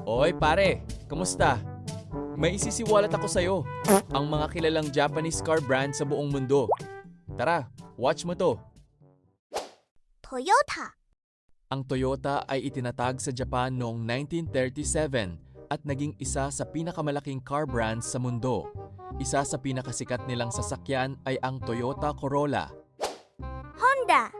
Oy pare, kumusta? May isisiwalat ako sa'yo. Ang mga kilalang Japanese car brand sa buong mundo. Tara, watch mo to. Toyota, Ang Toyota ay itinatag sa Japan noong 1937 at naging isa sa pinakamalaking car brands sa mundo. Isa sa pinakasikat nilang sasakyan ay ang Toyota Corolla. Honda,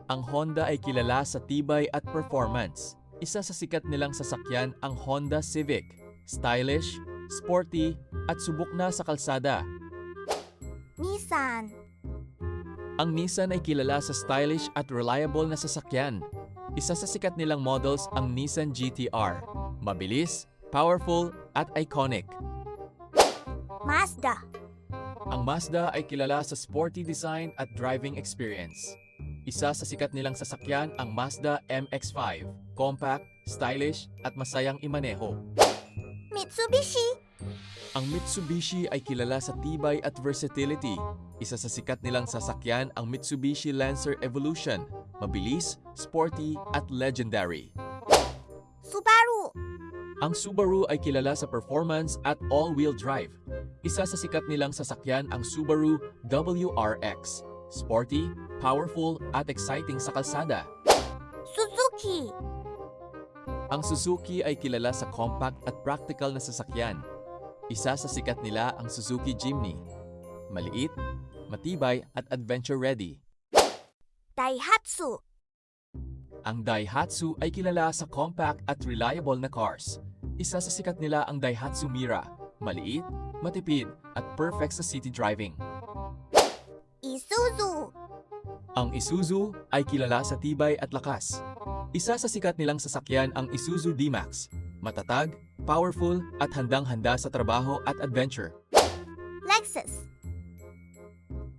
Ang Honda ay kilala sa tibay at performance. Isa sa sikat nilang sasakyan ang Honda Civic. Stylish, sporty, at subok na sa kalsada. Nissan, Ang Nissan ay kilala sa stylish at reliable na sasakyan. Isa sa sikat nilang models ang Nissan GT-R. Mabilis, powerful, at iconic. Mazda, Ang Mazda ay kilala sa sporty design at driving experience. Isa sa sikat nilang sasakyan ang Mazda MX-5. Compact, stylish, at masayang imaneho. Mitsubishi, Ang Mitsubishi ay kilala sa tibay at versatility. Isa sa sikat nilang sasakyan ang Mitsubishi Lancer Evolution. Mabilis, sporty, at legendary. Subaru, Ang Subaru ay kilala sa performance at all-wheel drive. Isa sa sikat nilang sasakyan ang Subaru WRX. Sporty, powerful, at exciting sa kalsada. Suzuki, Ang Suzuki ay kilala sa compact at practical na sasakyan. Isa sa sikat nila ang Suzuki Jimny. Maliit, matibay, at adventure-ready. Daihatsu, Ang Daihatsu ay kilala sa compact at reliable na cars. Isa sa sikat nila ang Daihatsu Mira. Maliit, matipid, at perfect sa city driving. Isuzu, Ang Isuzu ay kilala sa tibay at lakas. Isa sa sikat nilang sasakyan ang Isuzu D-Max. Matatag, powerful, at handang-handa sa trabaho at adventure. Lexus,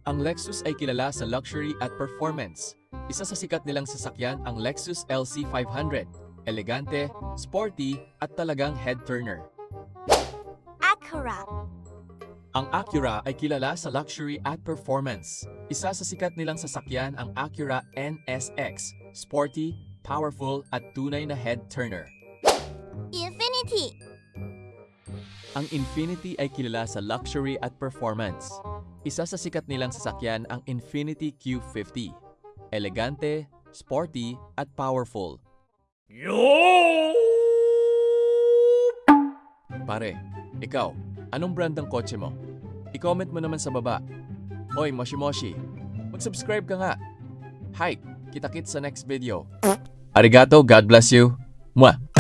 Ang Lexus ay kilala sa luxury at performance. Isa sa sikat nilang sasakyan ang Lexus LC500. Elegante, sporty, at talagang head-turner. Acura, Ang Acura ay kilala sa luxury at performance. Isa sa sikat nilang sasakyan ang Acura NSX. Sporty, powerful, at tunay na head-turner. Infiniti, Ang Infiniti ay kilala sa luxury at performance. Isa sa sikat nilang sasakyan ang Infiniti Q50. Elegante, sporty, at powerful. Pare, ikaw, anong brand ng kotse mo? I-comment mo naman sa baba. Hoy, Moshi Moshi, mag-subscribe ka nga. Hi, kita-kits sa next video. Arigato, God bless you. Mwah!